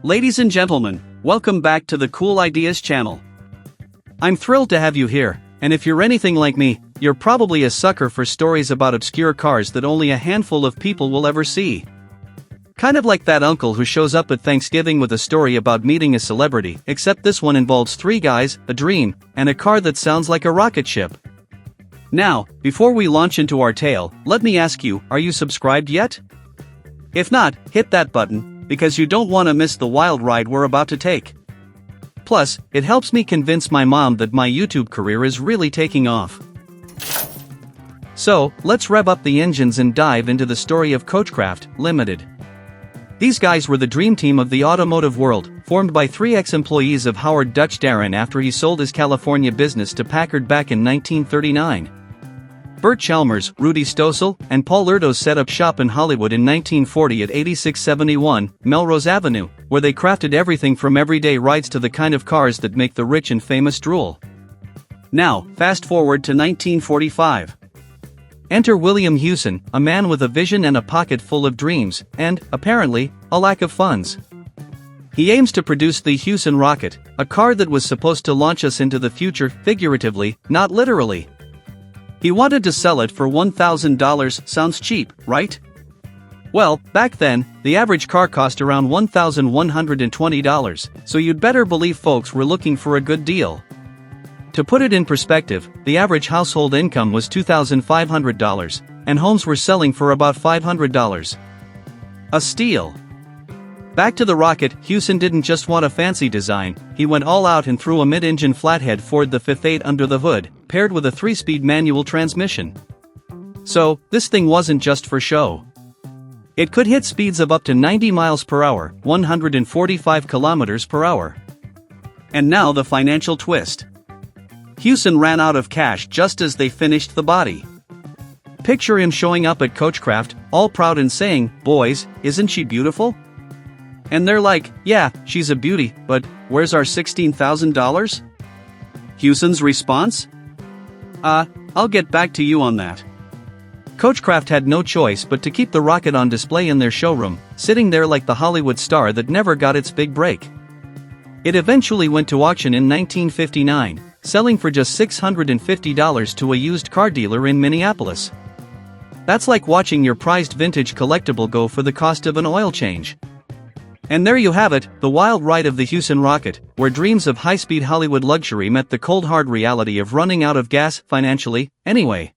Ladies and gentlemen, welcome back to the Cool Ideas channel. I'm thrilled to have you here, and if you're anything like me, you're probably a sucker for stories about obscure cars that only a handful of people will ever see. Kind of like that uncle who shows up at Thanksgiving with a story about meeting a celebrity, except this one involves 3 guys, a dream, and a car that sounds like a rocket ship. Now, before we launch into our tale, let me ask you, are you subscribed yet? If not, hit that button, because you don't want to miss the wild ride we're about to take. Plus, it helps me convince my mom that my YouTube career is really taking off. So, let's rev up the engines and dive into the story of Coachcraft, Limited. These guys were the dream team of the automotive world, formed by 3 ex-employees of Howard Dutch Darren after he sold his California business to Packard back in 1939. Bert Chalmers, Rudy Stossel, and Paul Erdos set up shop in Hollywood in 1940 at 8671 Melrose Avenue, where they crafted everything from everyday rides to the kind of cars that make the rich and famous drool. Now, fast forward to 1945. Enter William Hewson, a man with a vision and a pocket full of dreams, and, apparently, a lack of funds. He aims to produce the Hewson Rocket, a car that was supposed to launch us into the future, figuratively, not literally. He wanted to sell it for $1,000, sounds cheap, right? Well, back then, the average car cost around $1,120, so you'd better believe folks were looking for a good deal. To put it in perspective, the average household income was $2,500, and homes were selling for about $500. A steal. Back to the Rocket, Hewson didn't just want a fancy design, he went all out and threw a mid-engine flathead Ford the 5.8 under the hood, paired with a 3-speed manual transmission. So, this thing wasn't just for show. It could hit speeds of up to 90 miles per hour, 145 kilometers per hour. And now the financial twist. Hewson ran out of cash just as they finished the body. Picture him showing up at Coachcraft, all proud and saying, "Boys, isn't she beautiful?" And they're like, "Yeah, she's a beauty, but where's our $16,000? Hewson's response? I'll get back to you on that." Coachcraft had no choice but to keep the Rocket on display in their showroom, sitting there like the Hollywood star that never got its big break. It eventually went to auction in 1959, selling for just $650 to a used car dealer in Minneapolis. That's like watching your prized vintage collectible go for the cost of an oil change. And there you have it, the wild ride of the Hewson Rocket, where dreams of high-speed Hollywood luxury met the cold hard reality of running out of gas, financially, anyway.